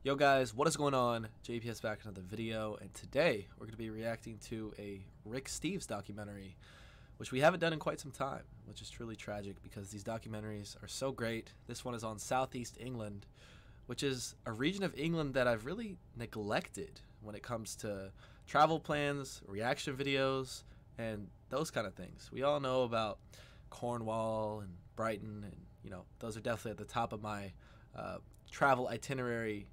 Yo guys, what is going on? JPS back in another video, and today we're going to be reacting to a Rick Steves documentary, which we haven't done in quite some time, which is truly tragic because these documentaries are so great. This one is on Southeast England, which is a region of England that I've really neglected when it comes to travel plans, reaction videos, and those kind of things. We all know about Cornwall and Brighton, and those are definitely at the top of my travel itinerary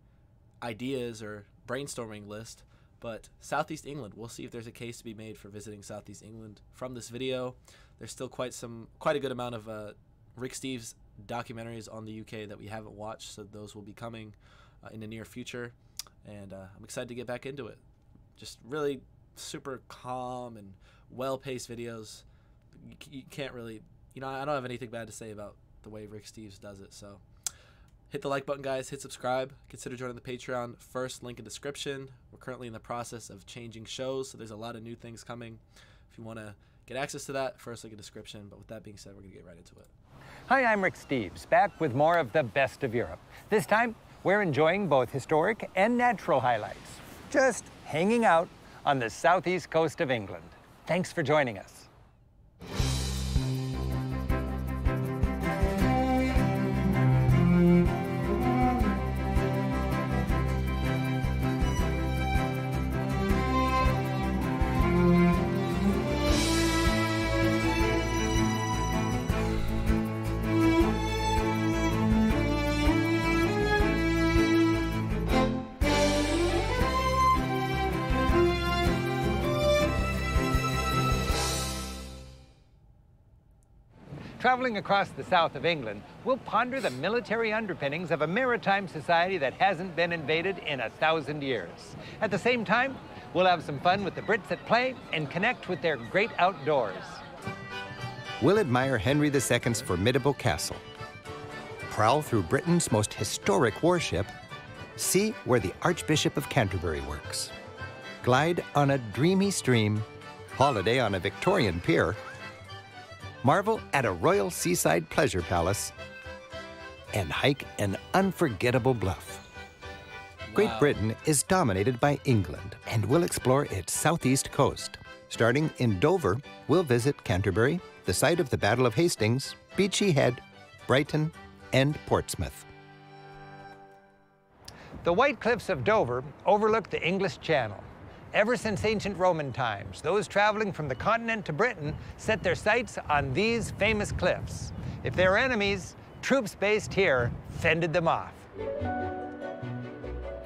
ideas or brainstorming list. But Southeast England, we'll see if there's a case to be made for visiting Southeast England from this video. There's still quite a good amount of Rick Steves documentaries on the UK that we haven't watched, so those will be coming in the near future, and I'm excited to get back into it. Just really super calm and well-paced videos. You can't really, I don't have anything bad to say about the way Rick Steves does it. So hit the like button, guys. Hit subscribe. Consider joining the Patreon. First link in description. We're currently in the process of changing shows, so there's a lot of new things coming. If you want to get access to that, first link in description. But with that being said, we're going to get right into it. Hi, I'm Rick Steves, back with more of the best of Europe. This time, we're enjoying both historic and natural highlights. Just hanging out on the southeast coast of England. Thanks for joining us. Traveling across the south of England, we'll ponder the military underpinnings of a maritime society that hasn't been invaded in 1,000 years. At the same time, we'll have some fun with the Brits at play and connect with their great outdoors. We'll admire Henry II's formidable castle, prowl through Britain's most historic warship, see where the Archbishop of Canterbury works, glide on a dreamy stream, holiday on a Victorian pier, marvel at a royal seaside pleasure palace, and hike an unforgettable bluff. Wow. Great Britain is dominated by England, and we'll explore its southeast coast. Starting in Dover, we'll visit Canterbury, the site of the Battle of Hastings, Beachy Head, Brighton, and Portsmouth. The White Cliffs of Dover overlook the English Channel. Ever since ancient Roman times, those traveling from the continent to Britain set their sights on these famous cliffs. If they were enemies, troops based here fended them off.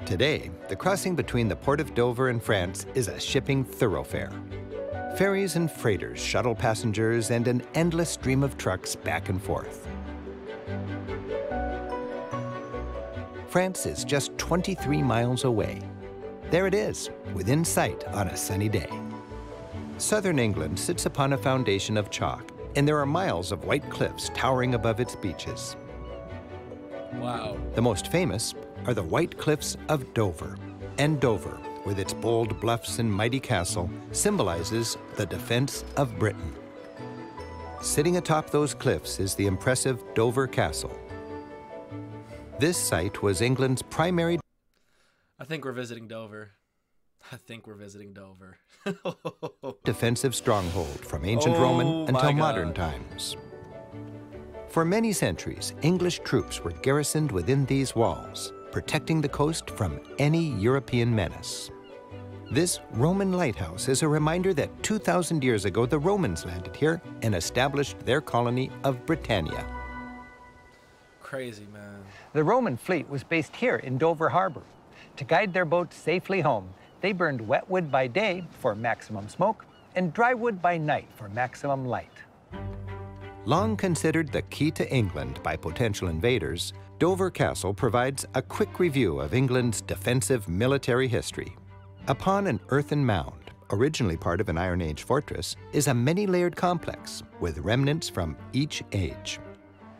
Today, the crossing between the port of Dover and France is a shipping thoroughfare. Ferries and freighters shuttle passengers and an endless stream of trucks back and forth. France is just 23 miles away. There it is, within sight on a sunny day. Southern England sits upon a foundation of chalk, and there are miles of white cliffs towering above its beaches. Wow. The most famous are the White Cliffs of Dover. And Dover, with its bold bluffs and mighty castle, symbolizes the defense of Britain. Sitting atop those cliffs is the impressive Dover Castle. This site was England's primary I think we're visiting Dover. defensive stronghold from ancient Roman until modern times. For many centuries, English troops were garrisoned within these walls, protecting the coast from any European menace. This Roman lighthouse is a reminder that 2,000 years ago, the Romans landed here and established their colony of Britannia. Crazy, man. The Roman fleet was based here in Dover Harbor. To guide their boats safely home, they burned wet wood by day for maximum smoke and dry wood by night for maximum light. Long considered the key to England by potential invaders, Dover Castle provides a quick review of England's defensive military history. Upon an earthen mound, originally part of an Iron Age fortress, is a many-layered complex with remnants from each age.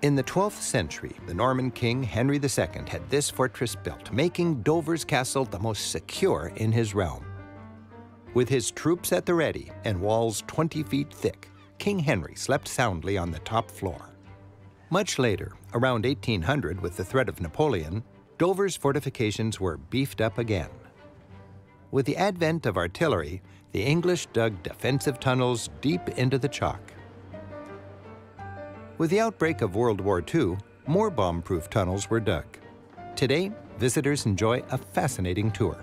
In the 12th century, the Norman king Henry II had this fortress built, making Dover's castle the most secure in his realm. With his troops at the ready and walls 20 feet thick, King Henry slept soundly on the top floor. Much later, around 1800, with the threat of Napoleon, Dover's fortifications were beefed up again. With the advent of artillery, the English dug defensive tunnels deep into the chalk. With the outbreak of World War II, more bomb-proof tunnels were dug. Today, visitors enjoy a fascinating tour.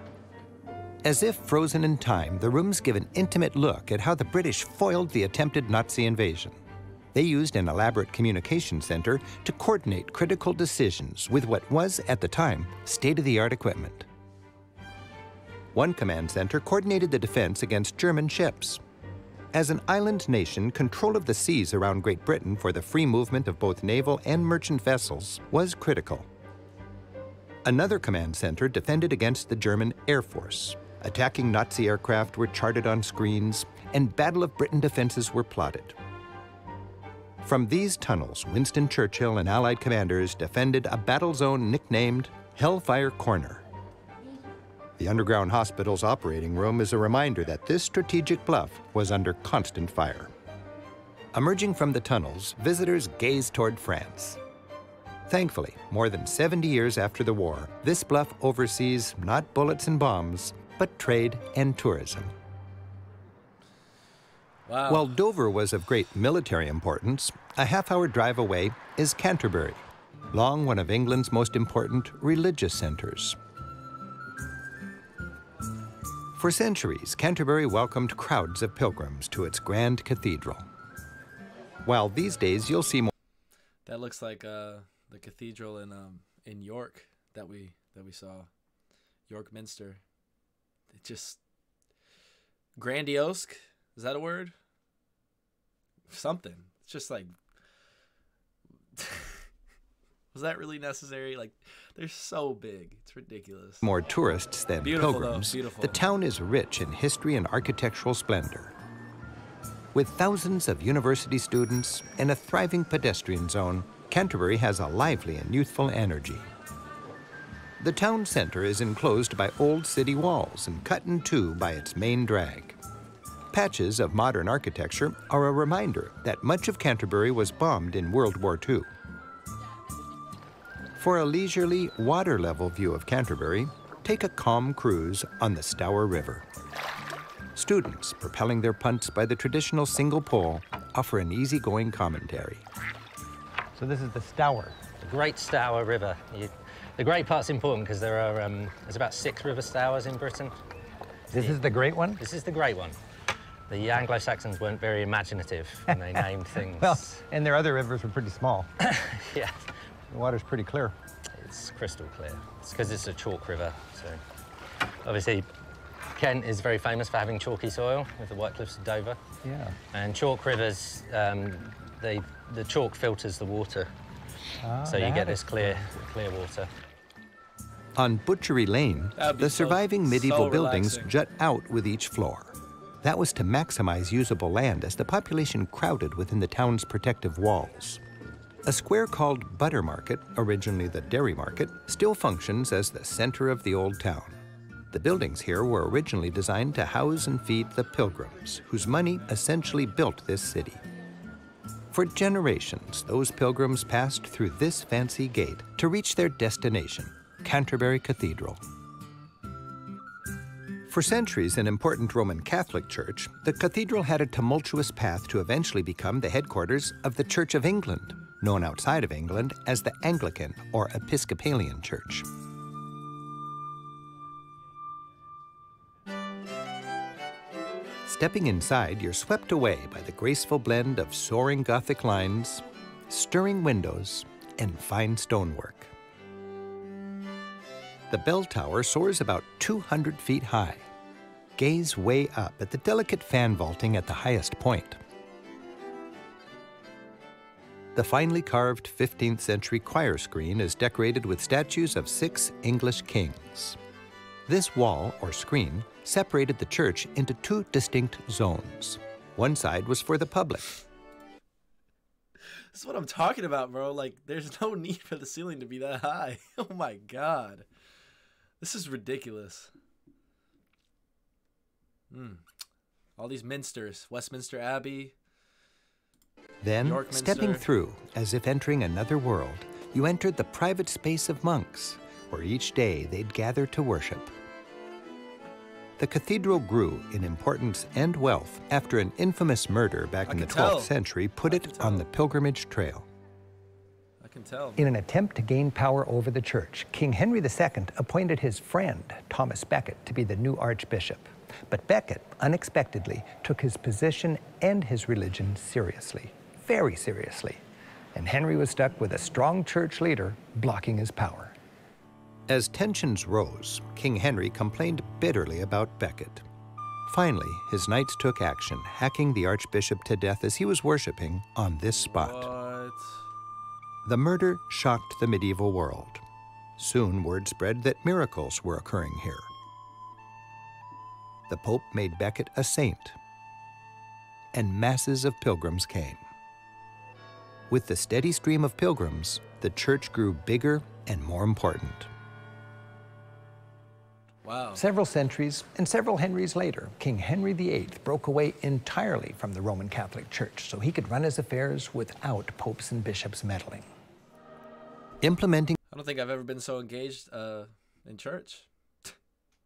As if frozen in time, the rooms give an intimate look at how the British foiled the attempted Nazi invasion. They used an elaborate communication center to coordinate critical decisions with what was, at the time, state-of-the-art equipment. One command center coordinated the defense against German ships. As an island nation, control of the seas around Great Britain for the free movement of both naval and merchant vessels was critical. Another command center defended against the German Air Force. Attacking Nazi aircraft were charted on screens, and Battle of Britain defenses were plotted. From these tunnels, Winston Churchill and Allied commanders defended a battle zone nicknamed Hellfire Corner. The underground hospital's operating room is a reminder that this strategic bluff was under constant fire. Emerging from the tunnels, visitors gaze toward France. Thankfully, more than 70 years after the war, this bluff oversees not bullets and bombs, but trade and tourism. Wow. While Dover was of great military importance, a half-hour drive away is Canterbury, long one of England's most important religious centers. For centuries, Canterbury welcomed crowds of pilgrims to its grand cathedral. While these days you'll see more. That looks like the cathedral in York that we saw, York Minster. It just grandiose. Is that a word? Something. It's just like, was that really necessary? Like, they're so big. It's ridiculous. More tourists than Beautiful, pilgrims. though. Beautiful. The town is rich in history and architectural splendor. With thousands of university students and a thriving pedestrian zone, Canterbury has a lively and youthful energy. The town center is enclosed by old city walls and cut in two by its main drag. Patches of modern architecture are a reminder that much of Canterbury was bombed in World War II. For a leisurely, water-level view of Canterbury, take a calm cruise on the Stour River. Students, propelling their punts by the traditional single pole, offer an easygoing commentary. So this is the Stour. The Great Stour River. The great part's important because there's about 6 river Stours in Britain. This is the great one? This is the great one. The Anglo-Saxons weren't very imaginative when they named things. Well, and their other rivers were pretty small. Yeah. The water's pretty clear. It's crystal clear. It's because it's a chalk river. So obviously, Kent is very famous for having chalky soil with the White Cliffs of Dover. Yeah. And chalk rivers, the chalk filters the water. So you get this clear water. On Butchery Lane, the surviving medieval buildings jut out with each floor. That was to maximize usable land as the population crowded within the town's protective walls. A square called Butter Market, originally the Dairy Market, still functions as the center of the old town. The buildings here were originally designed to house and feed the pilgrims, whose money essentially built this city. For generations, those pilgrims passed through this fancy gate to reach their destination, Canterbury Cathedral. For centuries an important Roman Catholic church, the cathedral had a tumultuous path to eventually become the headquarters of the Church of England, known outside of England as the Anglican or Episcopalian Church. Stepping inside, you're swept away by the graceful blend of soaring Gothic lines, stirring windows, and fine stonework. The bell tower soars about 200 feet high. Gaze way up at the delicate fan vaulting at the highest point. The finely carved 15th century choir screen is decorated with statues of 6 English kings. This wall, or screen, separated the church into 2 distinct zones. One side was for the public. This is what I'm talking about, bro. Like, there's no need for the ceiling to be that high. Oh my God. This is ridiculous. All these minsters. Westminster Abbey. Then, York Minster. stepping through, as if entering another world, you entered the private space of monks, where each day they'd gather to worship. The cathedral grew in importance and wealth after an infamous murder back in the 12th century put it on the pilgrimage trail. I can tell. In an attempt to gain power over the church, King Henry II appointed his friend, Thomas Becket, to be the new archbishop. But Becket unexpectedly took his position and his religion seriously, very seriously. And Henry was stuck with a strong church leader blocking his power. As tensions rose, King Henry complained bitterly about Becket. Finally, his knights took action, hacking the archbishop to death as he was worshiping on this spot. What? The murder shocked the medieval world. Soon word spread that miracles were occurring here. The Pope made Becket a saint, and masses of pilgrims came. With the steady stream of pilgrims, the church grew bigger and more important. Wow. Several centuries and several Henrys later, King Henry VIII broke away entirely from the Roman Catholic Church so he could run his affairs without popes and bishops meddling. Implementing I don't think I've ever been so engaged in church.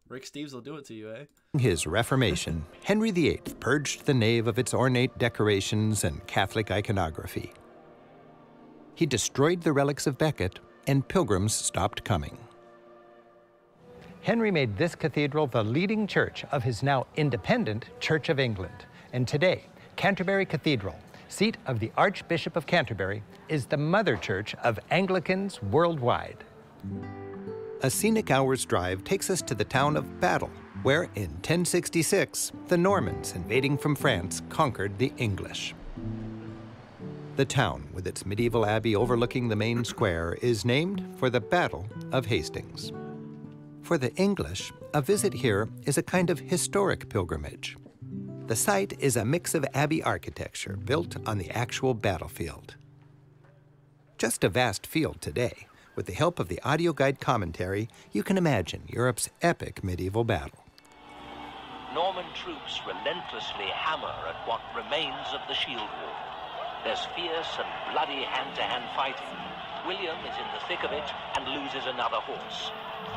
Rick Steves will do it to you, eh? his Reformation, Henry VIII purged the nave of its ornate decorations and Catholic iconography. He destroyed the relics of Becket, and pilgrims stopped coming. Henry made this cathedral the leading church of his now independent Church of England. And today, Canterbury Cathedral, seat of the Archbishop of Canterbury, is the mother church of Anglicans worldwide. A scenic hour's drive takes us to the town of Battle, where in 1066, the Normans invading from France conquered the English. The town, with its medieval abbey overlooking the main square, is named for the Battle of Hastings. For the English, a visit here is a kind of historic pilgrimage. The site is a mix of abbey architecture built on the actual battlefield. Just a vast field today. With the help of the audio guide commentary, you can imagine Europe's epic medieval battle. Norman troops relentlessly hammer at what remains of the shield wall. There's fierce and bloody hand-to-hand fighting. William is in the thick of it and loses another horse.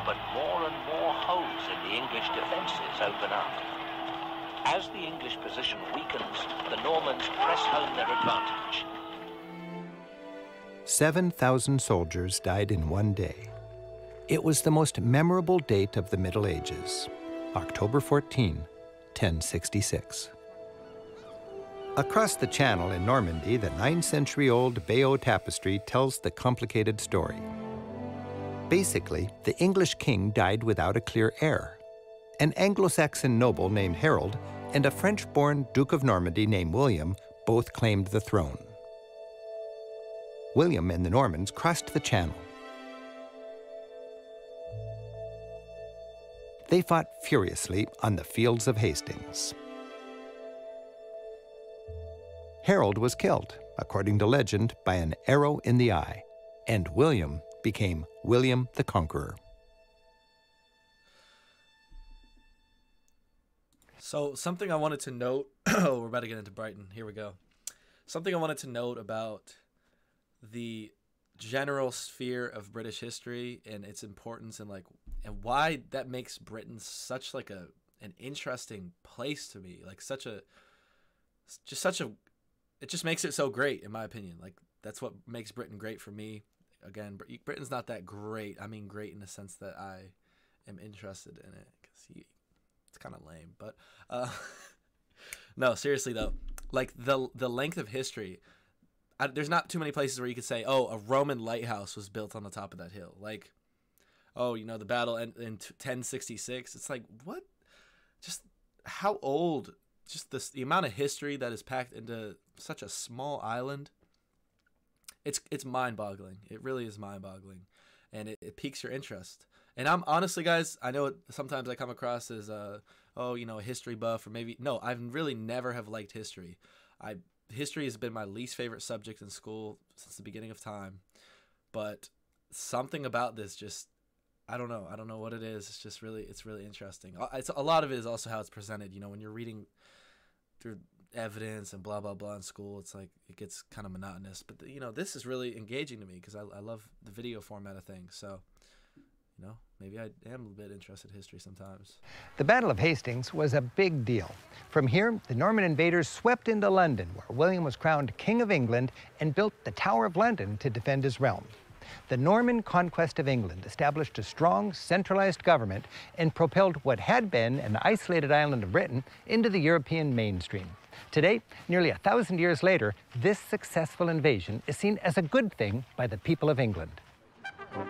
But more and more holes in the English defenses open up. As the English position weakens, the Normans press home their advantage. 7,000 soldiers died in one day. It was the most memorable date of the Middle Ages, October 14, 1066. Across the channel in Normandy, the 9-century-old Bayeux Tapestry tells the complicated story. Basically, the English king died without a clear heir. An Anglo-Saxon noble named Harold and a French-born Duke of Normandy named William both claimed the throne. William and the Normans crossed the channel. They fought furiously on the fields of Hastings. Harold was killed, according to legend, by an arrow in the eye, and William became William the Conqueror. So something I wanted to note, oh, we're about to get into Brighton. Here we go. Something I wanted to note about the general sphere of British history and its importance and why that makes Britain such like an interesting place to me. Like it just makes it so great, in my opinion. Like, that's what makes Britain great for me. Again, Britain's not that great. I mean, great in the sense that I am interested in it, because it's kind of lame. But no, seriously though, like the length of history, there's not too many places where you could say, oh, a Roman lighthouse was built on the top of that hill. Like, oh, the battle in 1066. It's like, what? Just how old? Just the amount of history that is packed into such a small island. It's mind-boggling. It really is mind-boggling, and it piques your interest. And I'm honestly, guys, I know sometimes I come across as a history buff, or maybe no. I've really never have liked history. History has been my least favorite subject in school since the beginning of time. But something about this just, I don't know what it is. It's really interesting. A lot of it is also how it's presented. When you're reading through evidence and blah blah blah in school, it's like it gets kind of monotonous. But this is really engaging to me because I love the video format of things. So you know, maybe I am a bit interested in history sometimes. The Battle of Hastings was a big deal. From here, the Norman invaders swept into London, where William was crowned King of England and built the Tower of London to defend his realm. The Norman conquest of England established a strong, centralized government and propelled what had been an isolated island of Britain into the European mainstream. Today, nearly 1,000 years later, this successful invasion is seen as a good thing by the people of England.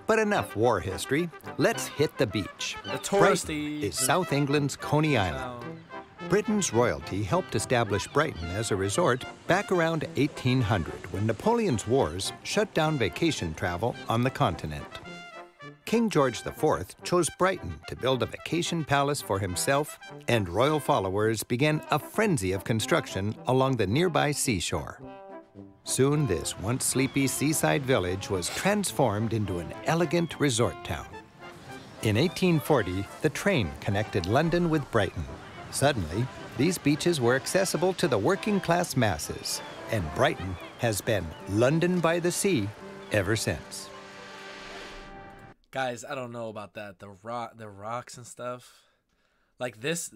But enough war history. Let's hit the beach. The touristy Brighton is South England's Coney Island. Britain's royalty helped establish Brighton as a resort back around 1800, when Napoleon's wars shut down vacation travel on the continent. King George IV chose Brighton to build a vacation palace for himself, and royal followers began a frenzy of construction along the nearby seashore. Soon, this once sleepy seaside village was transformed into an elegant resort town. In 1840, the train connected London with Brighton. Suddenly, these beaches were accessible to the working-class masses, and Brighton has been London by the sea ever since. Guys, I don't know about that. The rocks and stuff. Like this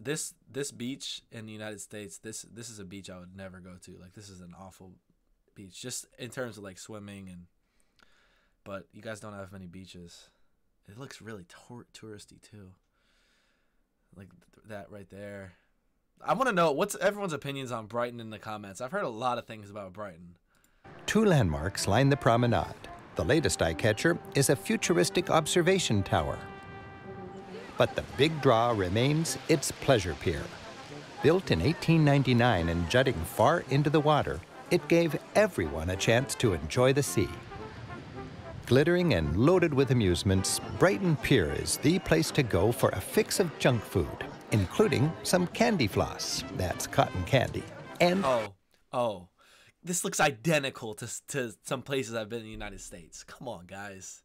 beach in the United States, this is a beach I would never go to. Like, this is an awful beach, just in terms of like swimming, but you guys don't have many beaches. It looks really touristy too. Like that right there. I want to know what's everyone's opinions on Brighton in the comments. I've heard a lot of things about Brighton. Two landmarks line the promenade. The latest eye-catcher is a futuristic observation tower. But the big draw remains its pleasure pier. Built in 1899 and jutting far into the water, it gave everyone a chance to enjoy the sea. Glittering and loaded with amusements, Brighton Pier is the place to go for a fix of junk food, including some candy floss, that's cotton candy, and... Oh. This looks identical to some places I've been in the United States. Come on, guys.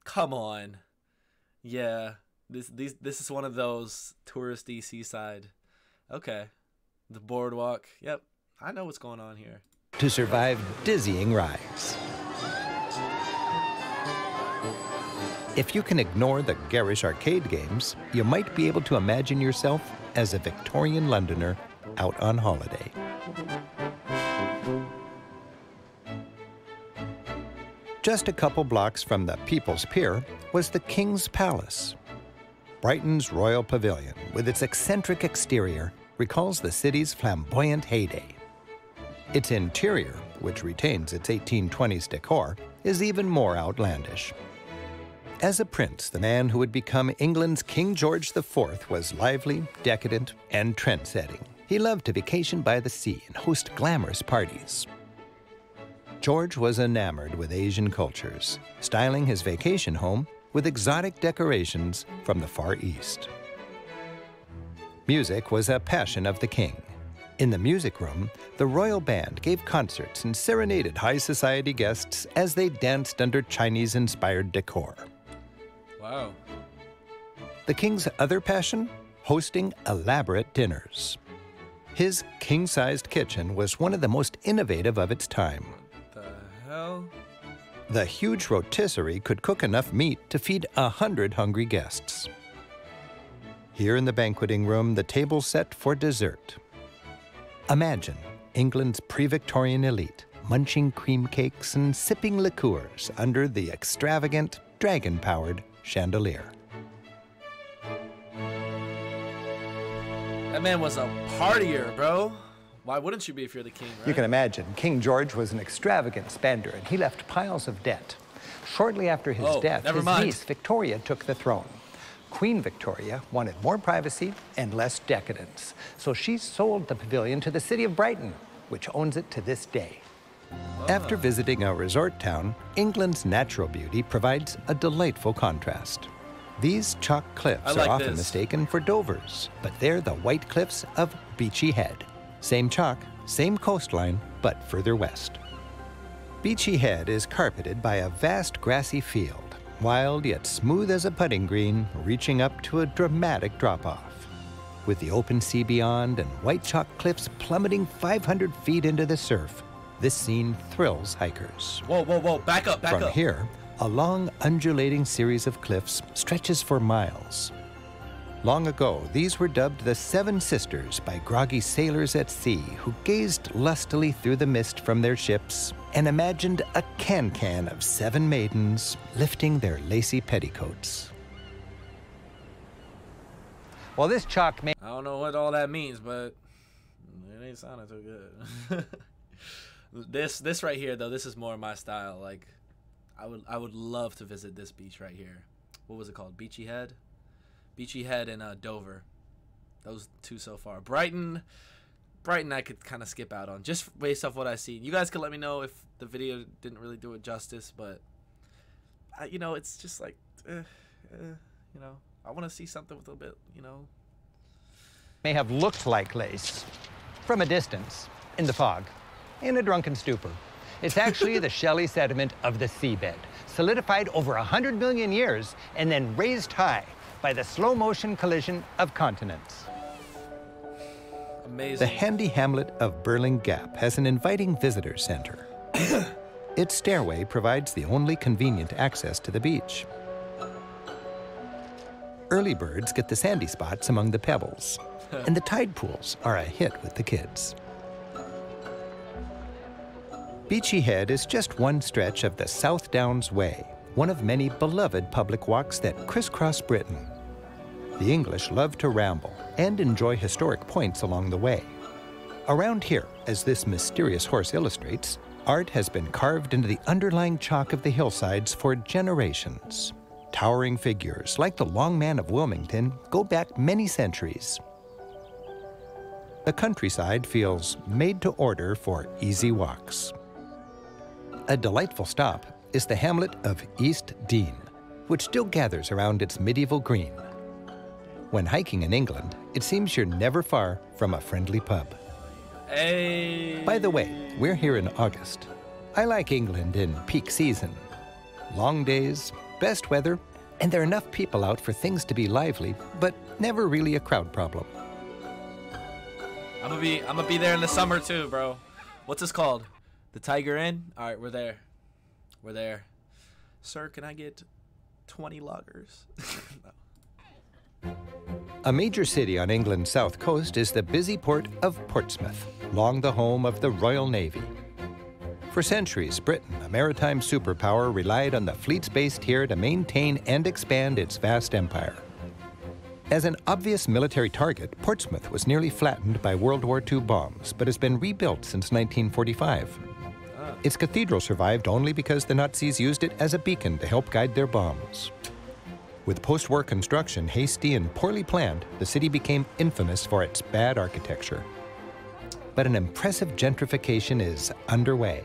Come on. Yeah, this is one of those touristy seaside. Okay. The boardwalk. Yep. I know what's going on here. To survive dizzying rides. If you can ignore the garish arcade games, you might be able to imagine yourself as a Victorian Londoner out on holiday. Just a couple blocks from the People's Pier was the King's Palace. Brighton's Royal Pavilion, with its eccentric exterior, recalls the city's flamboyant heyday. Its interior, which retains its 1820s decor, is even more outlandish. As a prince, the man who would become England's King George IV was lively, decadent, and trend-setting. He loved to vacation by the sea and host glamorous parties. George was enamored with Asian cultures, styling his vacation home with exotic decorations from the Far East. Music was a passion of the king. In the music room, the royal band gave concerts and serenaded high society guests as they danced under Chinese-inspired decor. Wow. The king's other passion? Hosting elaborate dinners. His king-sized kitchen was one of the most innovative of its time. The huge rotisserie could cook enough meat to feed 100 hungry guests. Here in the banqueting room, the table set for dessert. Imagine England's pre-Victorian elite munching cream cakes and sipping liqueurs under the extravagant, dragon-powered chandelier. That man was a partier, bro. Why wouldn't you be if you're the king, right? You can imagine, King George was an extravagant spender, and he left piles of debt. Shortly after his death, his niece, Victoria, took the throne. Queen Victoria wanted more privacy and less decadence, so she sold the pavilion to the city of Brighton, which owns it to this day. After visiting a resort town, England's natural beauty provides a delightful contrast. These chalk cliffs are often mistaken for Dovers, but they're the white cliffs of Beachy Head. Same chalk, same coastline, but further west. Beachy Head is carpeted by a vast grassy field, wild yet smooth as a putting green, reaching up to a dramatic drop-off. With the open sea beyond and white chalk cliffs plummeting 500 feet into the surf, this scene thrills hikers. Whoa, back up, From here, A long, undulating series of cliffs stretches for miles. Long ago, these were dubbed the Seven Sisters by groggy sailors at sea who gazed lustily through the mist from their ships and imagined a can-can of 7 maidens lifting their lacy petticoats. Well, this chalk may... I don't know what all that means, but it ain't sounding too good. This right here, though, this is more my style. Like, I would love to visit this beach right here. What was it called? Beachy Head? Beachy Head and Dover. Those two so far. Brighton I could kind of skip out on, just based off what I've seen. You guys can let me know if the video didn't really do it justice, but, you know, it's just like, you know, I want to see something with a bit, you know. may have looked like lace from a distance in the fog, in a drunken stupor. It's actually the shelly sediment of the seabed, solidified over 100 million years and then raised high by the slow-motion collision of continents. Amazing. The handy hamlet of Burling Gap has an inviting visitor center. Its stairway provides the only convenient access to the beach. Early birds get the sandy spots among the pebbles, and the tide pools are a hit with the kids. Beachy Head is just one stretch of the South Downs Way, one of many beloved public walks that crisscross Britain. The English love to ramble and enjoy historic points along the way. Around here, as this mysterious horse illustrates, art has been carved into the underlying chalk of the hillsides for generations. Towering figures like the Long Man of Wilmington go back many centuries. The countryside feels made to order for easy walks. A delightful stop is the hamlet of East Dean, which still gathers around its medieval green. When hiking in England, it seems you're never far from a friendly pub. Hey. By the way, we're here in August. I like England in peak season. Long days, best weather, and there are enough people out for things to be lively, but never really a crowd problem. I'm gonna be there in the summer too, bro. What's this called? The Tiger Inn? All right, we're there. We're there. Sir, can I get 20 loggers? No. A major city on England's south coast is the busy port of Portsmouth, long the home of the Royal Navy. For centuries, Britain, a maritime superpower, relied on the fleets based here to maintain and expand its vast empire. As an obvious military target, Portsmouth was nearly flattened by World War II bombs, but has been rebuilt since 1945. Its cathedral survived only because the Nazis used it as a beacon to help guide their bombs. With post-war construction hasty and poorly planned, the city became infamous for its bad architecture. But an impressive gentrification is underway.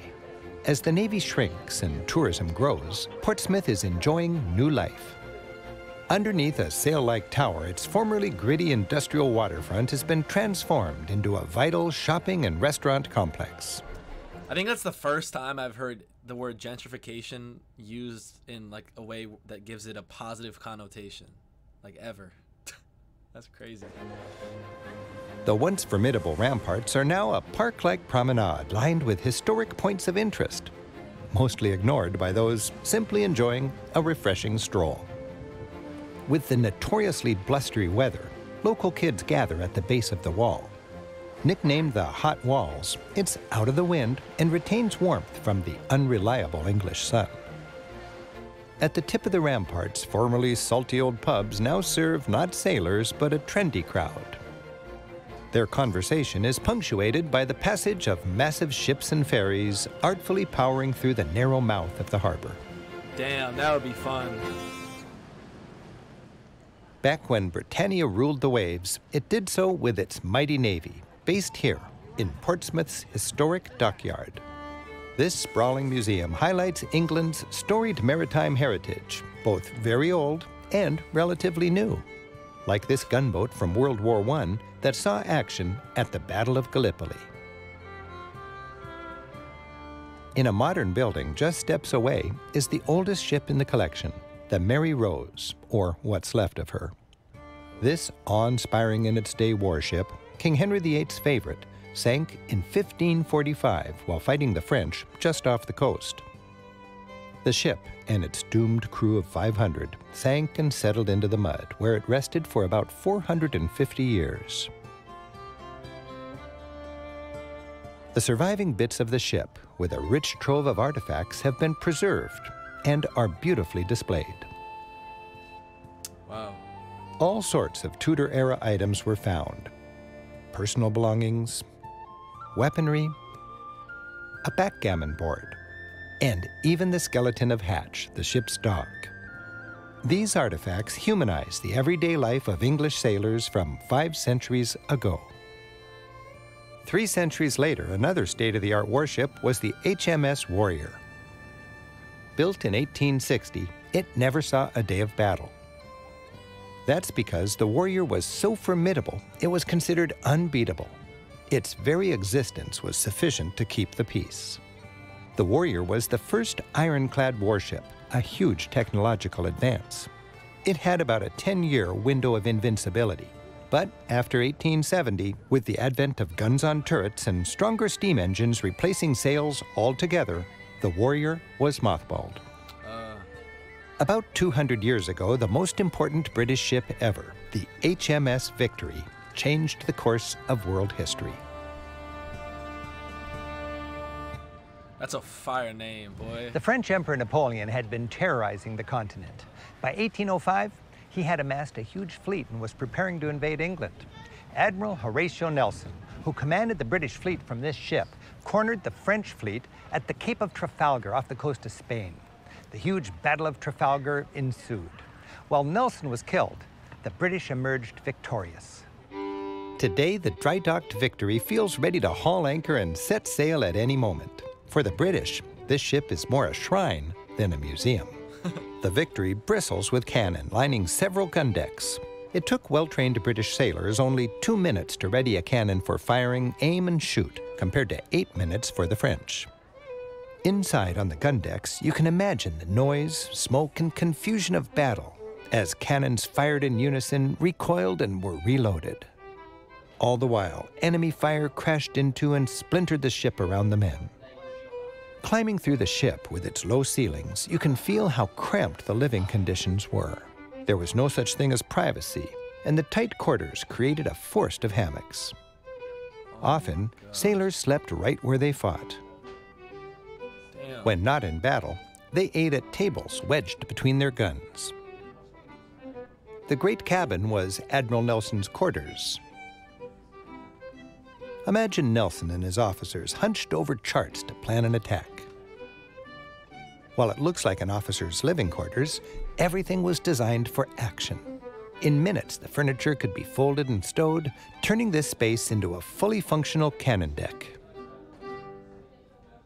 As the Navy shrinks and tourism grows, Portsmouth is enjoying new life. Underneath a sail-like tower, its formerly gritty industrial waterfront has been transformed into a vital shopping and restaurant complex. I think that's the first time I've heard the word gentrification used in like a way that gives it a positive connotation, like ever. That's crazy. The once formidable ramparts are now a park-like promenade lined with historic points of interest, mostly ignored by those simply enjoying a refreshing stroll. With the notoriously blustery weather, local kids gather at the base of the wall. Nicknamed the Hot Walls, it's out of the wind and retains warmth from the unreliable English sun. At the tip of the ramparts, formerly salty old pubs now serve not sailors, but a trendy crowd. Their conversation is punctuated by the passage of massive ships and ferries artfully powering through the narrow mouth of the harbor. Damn, that would be fun. Back when Britannia ruled the waves, it did so with its mighty navy, based here in Portsmouth's historic dockyard. This sprawling museum highlights England's storied maritime heritage, both very old and relatively new, like this gunboat from World War I that saw action at the Battle of Gallipoli. In a modern building just steps away is the oldest ship in the collection, the Mary Rose, or what's left of her. This awe-inspiring in its day warship, King Henry VIII's favorite, sank in 1545 while fighting the French just off the coast. The ship and its doomed crew of 500 sank and settled into the mud, where it rested for about 450 years. The surviving bits of the ship, with a rich trove of artifacts, have been preserved and are beautifully displayed. Wow. All sorts of Tudor-era items were found. Personal belongings, weaponry, a backgammon board, and even the skeleton of Hatch, the ship's dog. These artifacts humanize the everyday life of English sailors from 5 centuries ago. 3 centuries later, another state-of-the-art warship was the HMS Warrior. Built in 1860, it never saw a day of battle. That's because the Warrior was so formidable, it was considered unbeatable. Its very existence was sufficient to keep the peace. The Warrior was the first ironclad warship, a huge technological advance. It had about a 10-year window of invincibility. But after 1870, with the advent of guns on turrets and stronger steam engines replacing sails altogether, the Warrior was mothballed. About 200 years ago, the most important British ship ever, the HMS Victory, changed the course of world history. That's a fire name, boy. The French Emperor Napoleon had been terrorizing the continent. By 1805, he had amassed a huge fleet and was preparing to invade England. Admiral Horatio Nelson, who commanded the British fleet from this ship, cornered the French fleet at the Cape of Trafalgar off the coast of Spain. The huge Battle of Trafalgar ensued. While Nelson was killed, the British emerged victorious. Today, the dry-docked Victory feels ready to haul anchor and set sail at any moment. For the British, this ship is more a shrine than a museum. The Victory bristles with cannon lining several gun decks. It took well-trained British sailors only 2 minutes to ready a cannon for firing, aim, and shoot, compared to 8 minutes for the French. Inside on the gun decks, you can imagine the noise, smoke, and confusion of battle as cannons fired in unison, recoiled, and were reloaded. All the while, enemy fire crashed into and splintered the ship around the men. Climbing through the ship with its low ceilings, you can feel how cramped the living conditions were. There was no such thing as privacy, and the tight quarters created a forest of hammocks. Often, sailors slept right where they fought. Damn. When not in battle, they ate at tables wedged between their guns. The great cabin was Admiral Nelson's quarters. Imagine Nelson and his officers hunched over charts to plan an attack. While it looks like an officer's living quarters, everything was designed for action. In minutes, the furniture could be folded and stowed, turning this space into a fully functional cannon deck.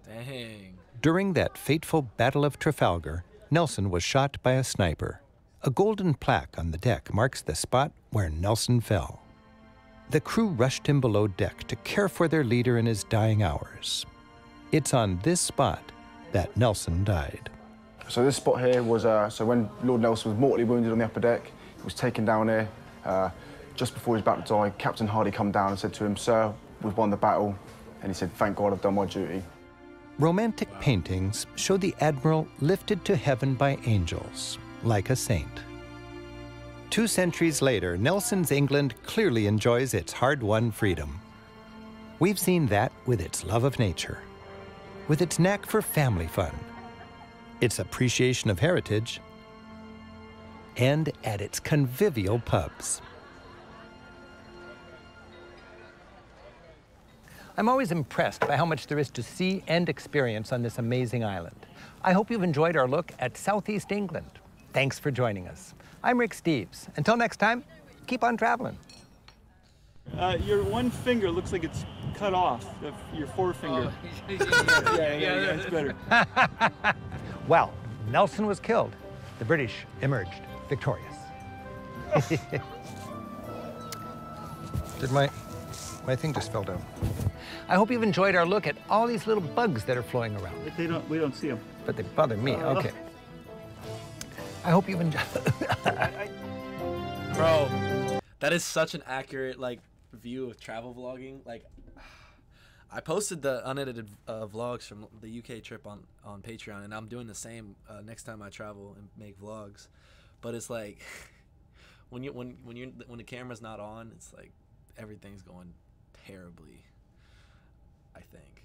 Dang. During that fateful Battle of Trafalgar, Nelson was shot by a sniper. A golden plaque on the deck marks the spot where Nelson fell. The crew rushed him below deck to care for their leader in his dying hours. It's on this spot that Nelson died. So this spot here was, so when Lord Nelson was mortally wounded on the upper deck, he was taken down here. Just before he was about to die, Captain Hardy come down and said to him, "Sir, we've won the battle." And he said, "Thank God I've done my duty." Romantic paintings show the Admiral lifted to heaven by angels, like a saint. 2 centuries later, Nelson's England clearly enjoys its hard-won freedom. We've seen that with its love of nature, with its knack for family fun, its appreciation of heritage, and at its convivial pubs. I'm always impressed by how much there is to see and experience on this amazing island. I hope you've enjoyed our look at Southeast England. Thanks for joining us. I'm Rick Steves. Until next time, keep on traveling. Your one finger looks like it's cut off, your forefinger. Yeah, it's better. Well, Nelson was killed. The British emerged victorious. Did my thing just fell down? I hope you've enjoyed our look at all these little bugs that are floating around. We don't see them. But they bother me, okay. I hope you've enjoyed. Bro, that is such an accurate, like, view of travel vlogging. Like, I posted the unedited vlogs from the UK trip on Patreon, and I'm doing the same next time I travel and make vlogs. But it's like when the camera's not on, it's like everything's going terribly. I think,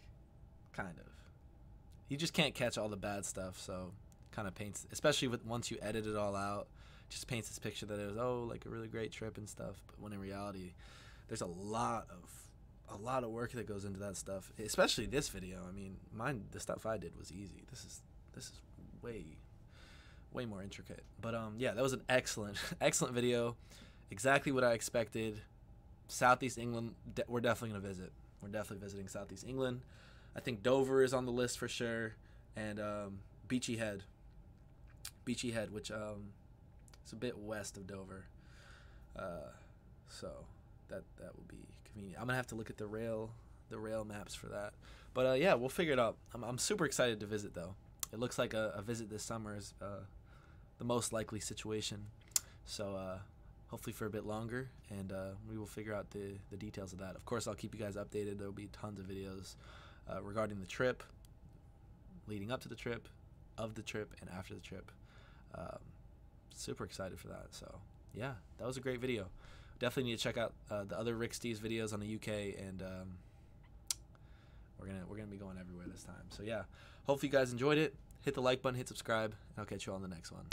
kind of. You just can't catch all the bad stuff, so kind of paints, especially once you edit it all out, just paints this picture that it was like a really great trip and stuff. But when in reality, there's a lot of work that goes into that stuff, especially this video. I mean, the stuff I did was easy. This is way more intricate. But yeah, that was an excellent video. Exactly what I expected. Southeast England, we're definitely gonna visit. We're definitely visiting Southeast England. I think Dover is on the list for sure, and Beachy Head, which is a bit west of Dover. So that will be convenient. I'm gonna have to look at the rail maps for that. But yeah, we'll figure it out. I'm super excited to visit though. It looks like a visit this summer is the most likely situation. So hopefully for a bit longer, and we will figure out the details of that. Of course, I'll keep you guys updated. There will be tons of videos regarding the trip, leading up to the trip, of the trip, and after the trip. Super excited for that. So yeah, that was a great video. Definitely need to check out the other Rick Steves videos on the UK, and we're gonna be going everywhere this time. So yeah, hopefully you guys enjoyed it. Hit the like button, hit subscribe, and I'll catch you all in the next one.